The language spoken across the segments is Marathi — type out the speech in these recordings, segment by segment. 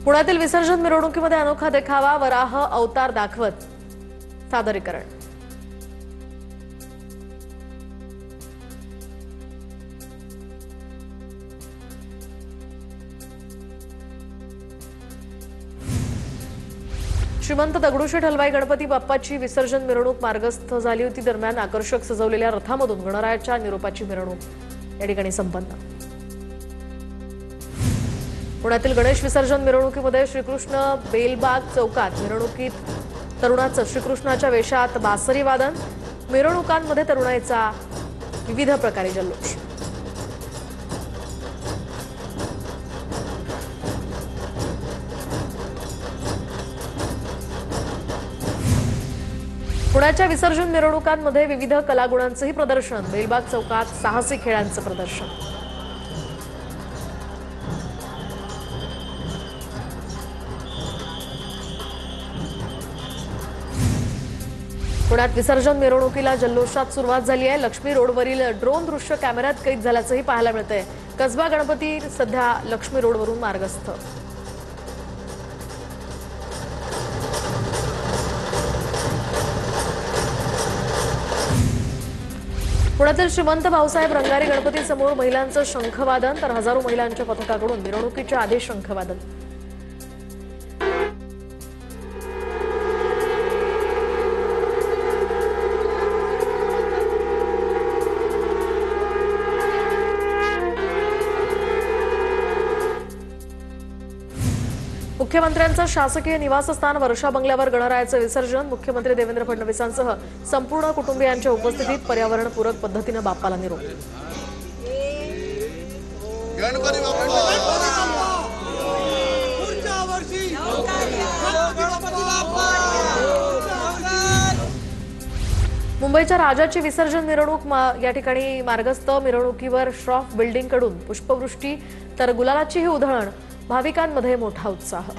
पुण्यातील विसर्जन मिरवणुकीमध्ये अनोखा देखावा, वराह अवतार दाखवत सादरीकरण। श्रीमंत दगडूशेठ हलवाई गणपती बाप्पाची विसर्जन मिरवणूक मार्गस्थ झाली होती। दरम्यान आकर्षक सजवलेल्या रथामधून गणरायाच्या निरोपाची मिरवणूक या ठिकाणी संपन्न। पुण्यातील गणेश विसर्जन मिरवणुकीमध्ये श्रीकृष्ण बेलबाग चौकात मिरवणुकीत तरुणाचं श्रीकृष्णाच्या वेशात बासरी वादन, मिरवणुकांमध्ये तरुणाईचा विविध प्रकारे जल्लोष। पुण्याच्या विसर्जन मिरवणुकांमध्ये विविध कलागुणांचंही प्रदर्शन, बेलबाग चौकात साहसी खेळांचं प्रदर्शन। पुण्यात विसर्जन मिरवणुकीला जल्लोषात सुरुवात झाली आहे। लक्ष्मी रोडवरील ड्रोन दृश्य कॅमेऱ्यात कैद झाल्याचंही पाहायला मिळतंय। कसबा गणपती सध्या लक्ष्मी रोडवरून मार्गस्थ। पुण्यातील श्रीमंत भाऊसाहेब रंगारी गणपती समोर महिलांचं शंखवादन, तर हजारो महिलांच्या पथकाकडून मिरवणुकीच्या आधी शंखवादन। मुख्यमंत्र्यांचं शासकीय निवासस्थान वर्षा बंगल्यावर गणरायाचं विसर्जन। मुख्यमंत्री देवेंद्र फडणवीसांसह संपूर्ण कुटुंबियांच्या उपस्थितीत पर्यावरणपूरक पद्धतीने बाप्पाला निरोप। मुंबईच्या राजाची विसर्जन मिरवणूक या ठिकाणी मार्गस्थ। मिरवणुकीवर श्रॉफ बिल्डिंगकडून पुष्पवृष्टी तर गुलालाची ही उधळण, भाविकांमध्ये मोठा उत्साह।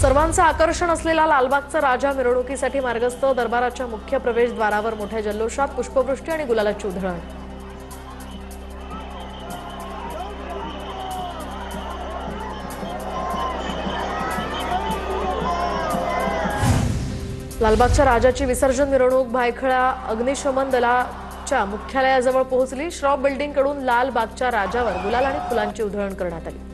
सर्वांचं आकर्षण असलेला लालबागचा राजा मिरवणुकीसाठी मार्गस्थ। दरबाराच्या मुख्य प्रवेशद्वारावर मोठ्या जल्लोषात पुष्पवृष्टी आणि गुलालाची उधळण। लालबागच्या राजाची विसर्जन मिरवणूक भायखळा अग्निशमन दलाच्या मुख्यालयाजवळ पोहोचली। श्रॉफ बिल्डिंगकडून लालबागच्या राजावर गुलाल आणि फुलांची उधळण करण्यात आली।